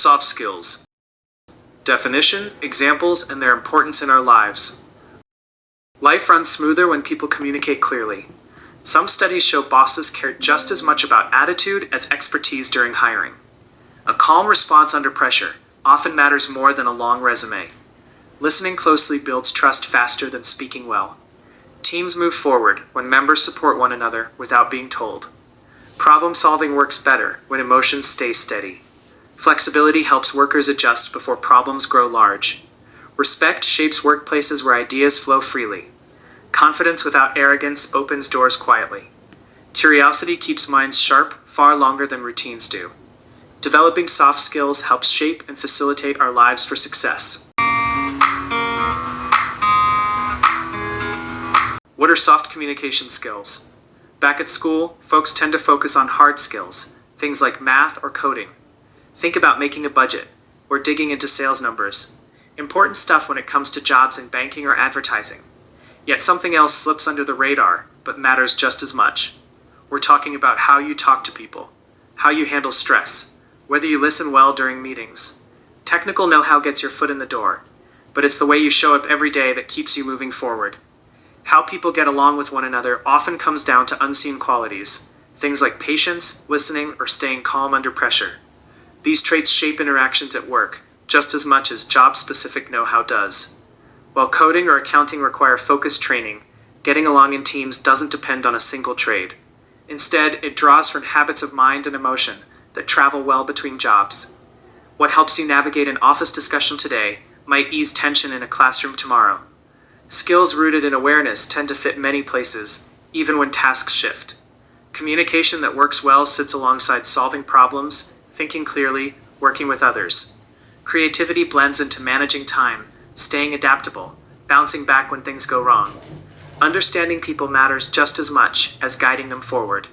soft skills? Definition, examples, and their importance in our lives. Life runs smoother when people communicate clearly. Some studies show bosses care just as much about attitude as expertise during hiring. A calm response under pressure often matters more than a long resume. Listening closely builds trust faster than speaking well. Teams move forward when members support one another without being told. Problem solving works better when emotions stay steady. Flexibility helps workers adjust before problems grow large. Respect shapes workplaces where ideas flow freely. Confidence without arrogance opens doors quietly. Curiosity keeps minds sharp far longer than routines do. Developing soft skills helps shape and facilitate our lives for success. What are soft communication skills? Back at school, folks tend to focus on hard skills, things like math or coding. Think about making a budget or digging into sales numbers. Important stuff when it comes to jobs in banking or advertising. Yet something else slips under the radar, but matters just as much. We're talking about how you talk to people, how you handle stress, whether you listen well during meetings. Technical know-how gets your foot in the door, but it's the way you show up every day that keeps you moving forward. How people get along with one another often comes down to unseen qualities, things like patience, listening, or staying calm under pressure. These traits shape interactions at work, just as much as job-specific know-how does. While coding or accounting require focused training, getting along in teams doesn't depend on a single trade. Instead, it draws from habits of mind and emotion that travel well between jobs. What helps you navigate an office discussion today might ease tension in a classroom tomorrow. Skills rooted in awareness tend to fit many places, even when tasks shift. Communication that works well sits alongside solving problems, thinking clearly, working with others. Creativity blends into managing time, staying adaptable, bouncing back when things go wrong. Understanding people matters just as much as guiding them forward.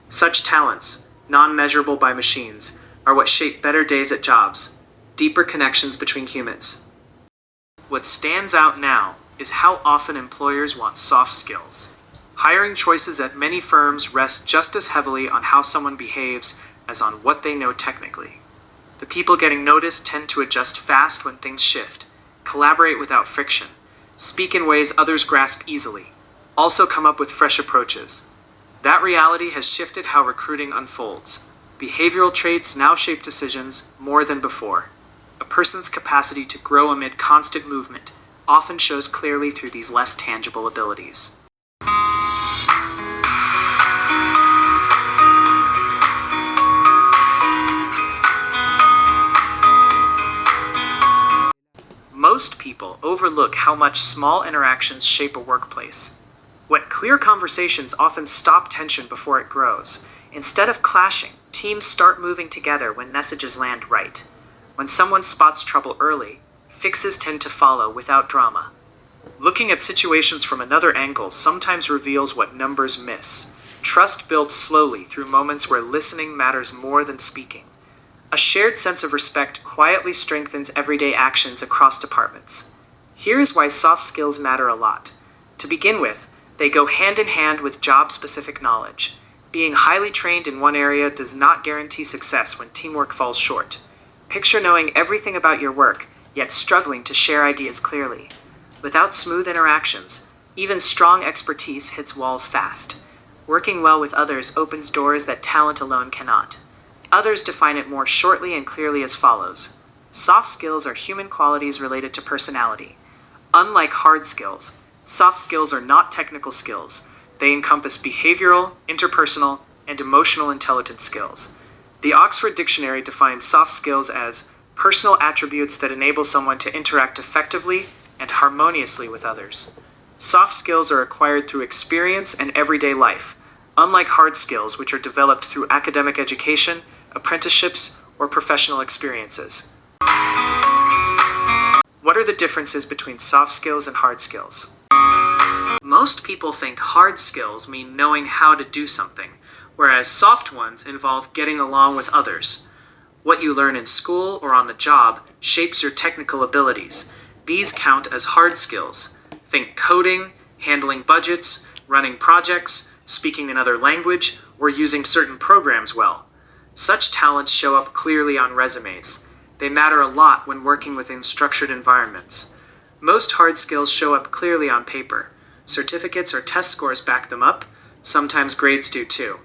Such talents, non-measurable by machines, are what shape better days at jobs, deeper connections between humans. What stands out now is how often employers want soft skills. Hiring choices at many firms rest just as heavily on how someone behaves as on what they know technically. The people getting noticed tend to adjust fast when things shift, collaborate without friction, speak in ways others grasp easily, also come up with fresh approaches. That reality has shifted how recruiting unfolds. Behavioral traits now shape decisions more than before. A person's capacity to grow amid constant movement often shows clearly through these less tangible abilities. Most people overlook how much small interactions shape a workplace. What clear conversations often stop tension before it grows. Instead of clashing, teams start moving together when messages land right. When someone spots trouble early, fixes tend to follow without drama. Looking at situations from another angle sometimes reveals what numbers miss. Trust builds slowly through moments where listening matters more than speaking. A shared sense of respect quietly strengthens everyday actions across departments. Here's why soft skills matter a lot. To begin with, they go hand in hand with job-specific knowledge. Being highly trained in one area does not guarantee success when teamwork falls short. Picture knowing everything about your work, yet struggling to share ideas clearly. Without smooth interactions, even strong expertise hits walls fast. Working well with others opens doors that talent alone cannot. Others define it more shortly and clearly as follows. Soft skills are human qualities related to personality. Unlike hard skills, soft skills are not technical skills. They encompass behavioral, interpersonal, and emotional intelligence skills. The Oxford Dictionary defines soft skills as personal attributes that enable someone to interact effectively and harmoniously with others. Soft skills are acquired through experience and everyday life, unlike hard skills which are developed through academic education, apprenticeships, or professional experiences. What are the differences between soft skills and hard skills? Most people think hard skills mean knowing how to do something, whereas soft ones involve getting along with others. What you learn in school or on the job shapes your technical abilities. These count as hard skills. Think coding, handling budgets, running projects, speaking another language, or using certain programs well. Such talents show up clearly on resumes. They matter a lot when working within structured environments. Most hard skills show up clearly on paper. Certificates or test scores back them up. Sometimes grades do too.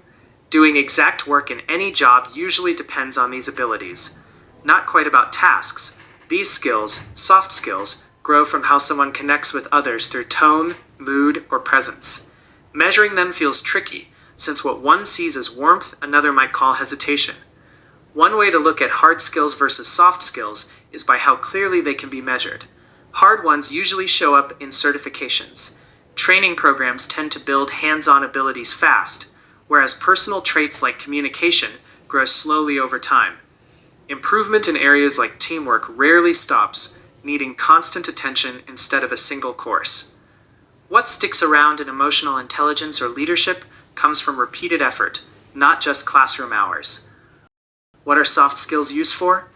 Doing exact work in any job usually depends on these abilities. Not quite about tasks. These skills, soft skills, grow from how someone connects with others through tone, mood, or presence. Measuring them feels tricky, since what one sees as warmth, another might call hesitation. One way to look at hard skills versus soft skills is by how clearly they can be measured. Hard ones usually show up in certifications. Training programs tend to build hands-on abilities fast, whereas personal traits like communication grow slowly over time. Improvement in areas like teamwork rarely stops, needing constant attention instead of a single course. What sticks around in emotional intelligence or leadership comes from repeated effort, not just classroom hours. What are soft skills used for?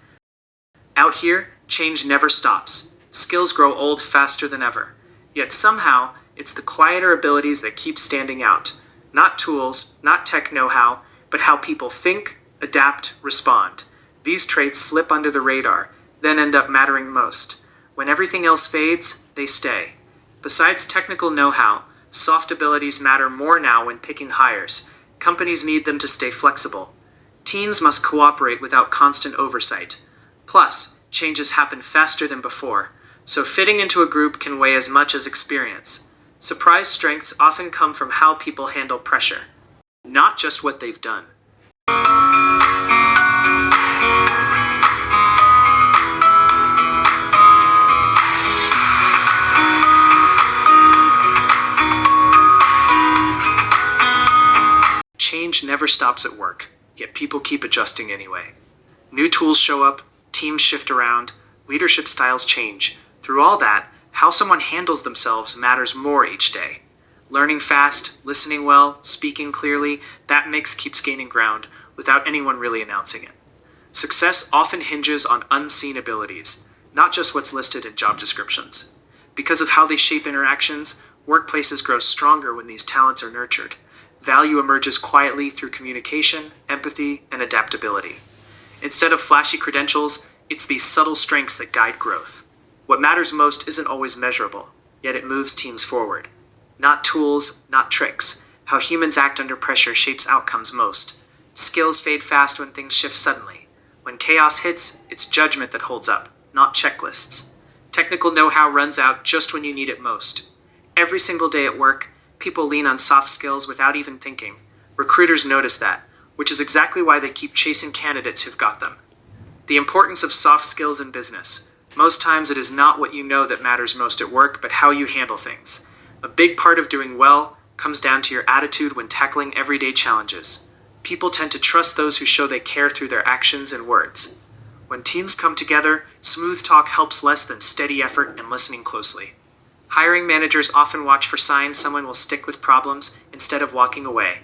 Out here, change never stops. Skills grow old faster than ever. Yet somehow, it's the quieter abilities that keep standing out. Not tools, not tech know-how, but how people think, adapt, respond. These traits slip under the radar, then end up mattering most. When everything else fades, they stay. Besides technical know-how, soft abilities matter more now when picking hires. Companies need them to stay flexible. Teams must cooperate without constant oversight. Plus, changes happen faster than before, so fitting into a group can weigh as much as experience. Surprise strengths often come from how people handle pressure, not just what they've done. Change never stops at work, yet people keep adjusting anyway. New tools show up, teams shift around, leadership styles change. Through all that, how someone handles themselves matters more each day. Learning fast, listening well, speaking clearly, that mix keeps gaining ground without anyone really announcing it. Success often hinges on unseen abilities, not just what's listed in job descriptions. Because of how they shape interactions, workplaces grow stronger when these talents are nurtured. Value emerges quietly through communication, empathy, and adaptability. Instead of flashy credentials, it's these subtle strengths that guide growth. What matters most isn't always measurable, yet it moves teams forward. Not tools, not tricks. How humans act under pressure shapes outcomes most. Skills fade fast when things shift suddenly. When chaos hits, it's judgment that holds up, not checklists. Technical know-how runs out just when you need it most. Every single day at work, people lean on soft skills without even thinking. Recruiters notice that, which is exactly why they keep chasing candidates who've got them. The importance of soft skills in business. Most times it is not what you know that matters most at work, but how you handle things. A big part of doing well comes down to your attitude when tackling everyday challenges. People tend to trust those who show they care through their actions and words. When teams come together, smooth talk helps less than steady effort and listening closely. Hiring managers often watch for signs someone will stick with problems instead of walking away.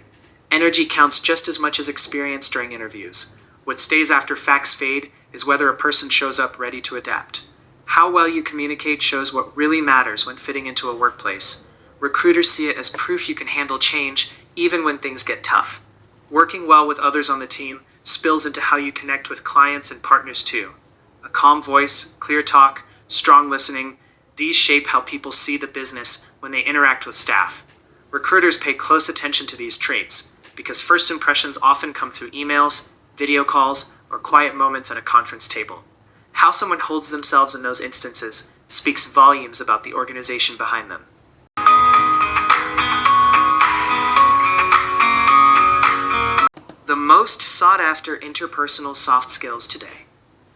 Energy counts just as much as experience during interviews. What stays after facts fade is whether a person shows up ready to adapt. How well you communicate shows what really matters when fitting into a workplace. Recruiters see it as proof you can handle change even when things get tough. Working well with others on the team spills into how you connect with clients and partners too. A calm voice, clear talk, strong listening, these shape how people see the business when they interact with staff. Recruiters pay close attention to these traits because first impressions often come through emails, video calls, or quiet moments at a conference table. How someone holds themselves in those instances speaks volumes about the organization behind them. The most sought-after interpersonal soft skills today.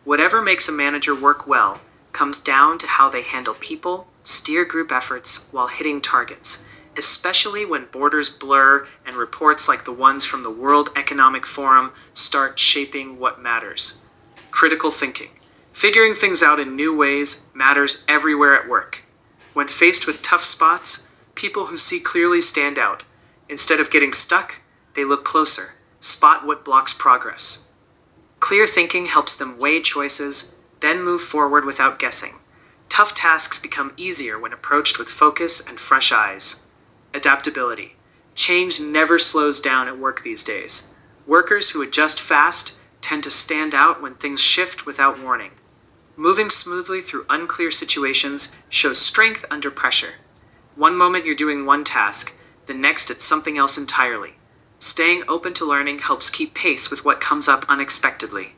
Whatever makes a manager work well comes down to how they handle people, steer group efforts while hitting targets, especially when borders blur and reports like the ones from the World Economic Forum start shaping what matters. Critical thinking. Figuring things out in new ways matters everywhere at work. When faced with tough spots, people who see clearly stand out. Instead of getting stuck, they look closer, spot what blocks progress. Clear thinking helps them weigh choices, then move forward without guessing. Tough tasks become easier when approached with focus and fresh eyes. Adaptability. Change never slows down at work these days. Workers who adjust fast tend to stand out when things shift without warning. Moving smoothly through unclear situations shows strength under pressure. One moment you're doing one task, the next it's something else entirely. Staying open to learning helps keep pace with what comes up unexpectedly.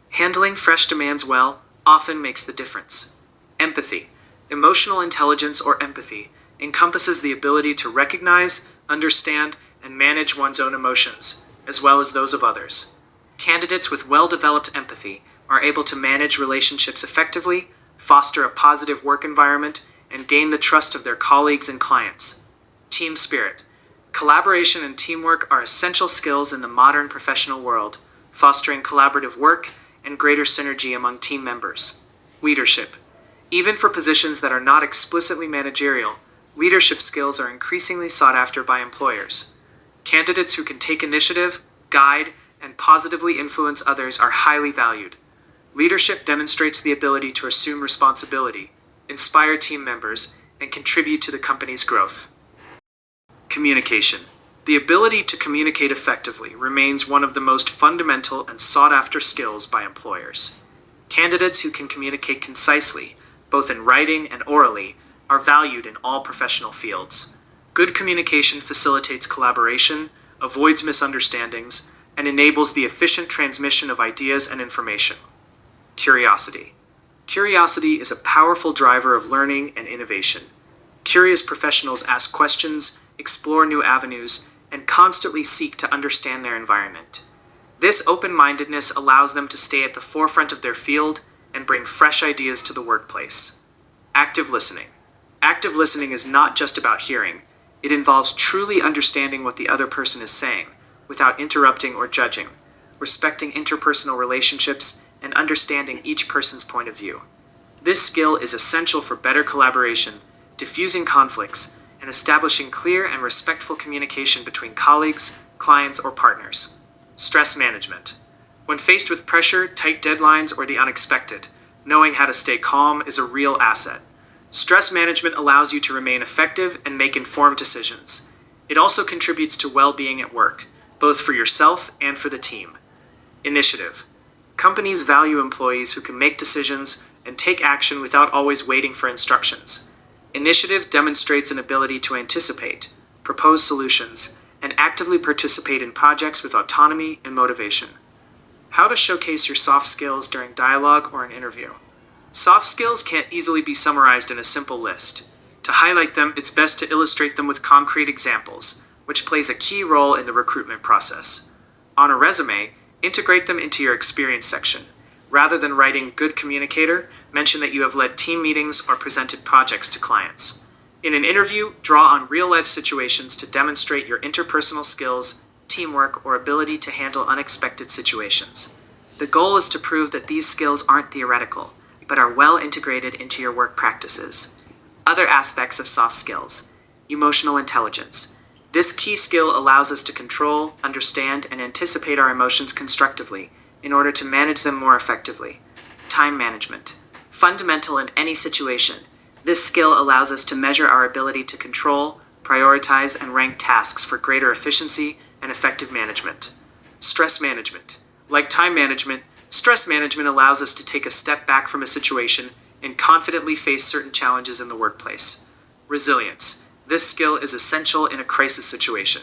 Handling fresh demands well often makes the difference. Empathy. Emotional intelligence or empathy encompasses the ability to recognize, understand, and manage one's own emotions, as well as those of others. Candidates with well-developed empathy are able to manage relationships effectively, foster a positive work environment, and gain the trust of their colleagues and clients. Team spirit. Collaboration and teamwork are essential skills in the modern professional world, fostering collaborative work and greater synergy among team members. Leadership. Even for positions that are not explicitly managerial, leadership skills are increasingly sought after by employers. Candidates who can take initiative, guide, and positively influence others are highly valued. Leadership demonstrates the ability to assume responsibility, inspire team members, and contribute to the company's growth. Communication. The ability to communicate effectively remains one of the most fundamental and sought-after skills by employers. Candidates who can communicate concisely, both in writing and orally, are valued in all professional fields. Good communication facilitates collaboration, avoids misunderstandings, and enables the efficient transmission of ideas and information. Curiosity. Curiosity is a powerful driver of learning and innovation. Curious professionals ask questions, explore new avenues, and constantly seek to understand their environment. This open-mindedness allows them to stay at the forefront of their field and bring fresh ideas to the workplace. Active listening. Active listening is not just about hearing. It involves truly understanding what the other person is saying, without interrupting or judging, respecting interpersonal relationships, and understanding each person's point of view. This skill is essential for better collaboration, diffusing conflicts, and establishing clear and respectful communication between colleagues, clients, or partners. Stress management. When faced with pressure, tight deadlines, or the unexpected, knowing how to stay calm is a real asset. Stress management allows you to remain effective and make informed decisions. It also contributes to well-being at work, both for yourself and for the team. Initiative. Companies value employees who can make decisions and take action without always waiting for instructions. Initiative demonstrates an ability to anticipate, propose solutions, and actively participate in projects with autonomy and motivation. How to showcase your soft skills during dialogue or an interview. Soft skills can't easily be summarized in a simple list. To highlight them, it's best to illustrate them with concrete examples, which plays a key role in the recruitment process. On a resume, integrate them into your experience section. Rather than writing "good communicator," mention that you have led team meetings or presented projects to clients. In an interview, draw on real-life situations to demonstrate your interpersonal skills, teamwork, or ability to handle unexpected situations. The goal is to prove that these skills aren't theoretical, but are well integrated into your work practices. Other aspects of soft skills. Emotional intelligence. This key skill allows us to control, understand, and anticipate our emotions constructively in order to manage them more effectively. Time management. Fundamental in any situation, this skill allows us to measure our ability to control, prioritize, and rank tasks for greater efficiency and effective management. Stress management. Like time management, stress management allows us to take a step back from a situation and confidently face certain challenges in the workplace. Resilience. This skill is essential in a crisis situation.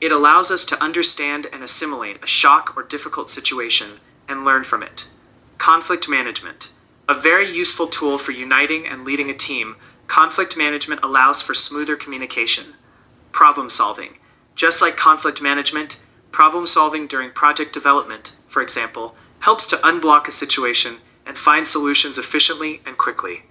It allows us to understand and assimilate a shock or difficult situation and learn from it. Conflict management. A very useful tool for uniting and leading a team, conflict management allows for smoother communication. Problem solving. Just like conflict management, problem solving during project development, for example, helps to unblock a situation and find solutions efficiently and quickly.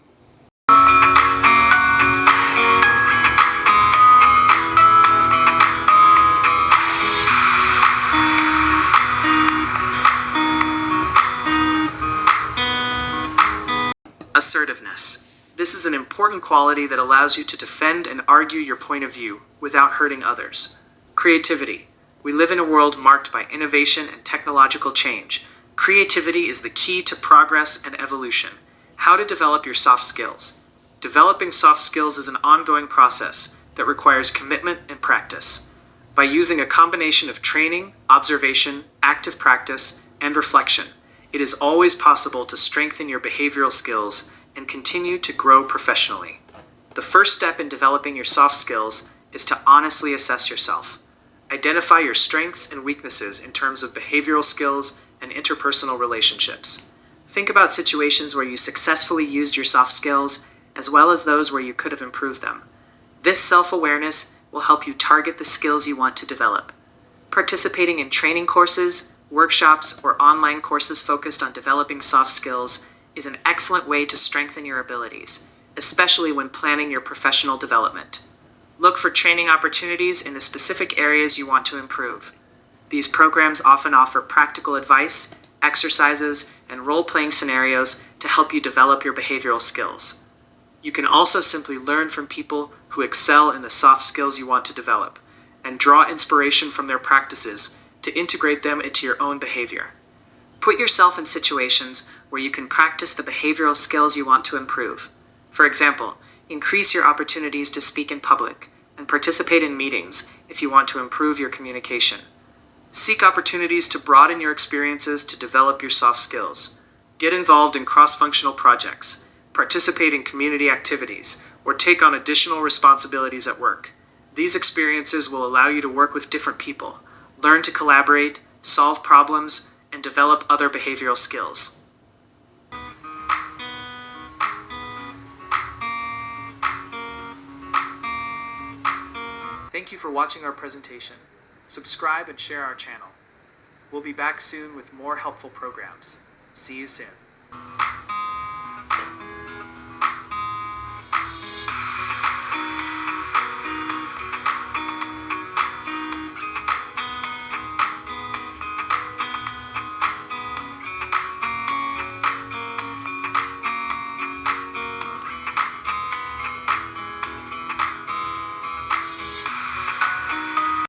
Assertiveness. This is an important quality that allows you to defend and argue your point of view without hurting others. Creativity. We live in a world marked by innovation and technological change. Creativity is the key to progress and evolution. How to develop your soft skills. Developing soft skills is an ongoing process that requires commitment and practice. By using a combination of training, observation, active practice, and reflection. It is always possible to strengthen your behavioral skills and continue to grow professionally. The first step in developing your soft skills is to honestly assess yourself. Identify your strengths and weaknesses in terms of behavioral skills and interpersonal relationships. Think about situations where you successfully used your soft skills, as well as those where you could have improved them. This self-awareness will help you target the skills you want to develop. Participating in training courses, workshops, or online courses focused on developing soft skills is an excellent way to strengthen your abilities, especially when planning your professional development. Look for training opportunities in the specific areas you want to improve. These programs often offer practical advice, exercises, and role-playing scenarios to help you develop your behavioral skills. You can also simply learn from people who excel in the soft skills you want to develop, and draw inspiration from their practices to integrate them into your own behavior. Put yourself in situations where you can practice the behavioral skills you want to improve. For example, increase your opportunities to speak in public and participate in meetings if you want to improve your communication. Seek opportunities to broaden your experiences to develop your soft skills. Get involved in cross-functional projects, participate in community activities, or take on additional responsibilities at work. These experiences will allow you to work with different people, learn to collaborate, solve problems, and develop other behavioral skills. Thank you for watching our presentation. Subscribe and share our channel. We'll be back soon with more helpful programs. See you soon.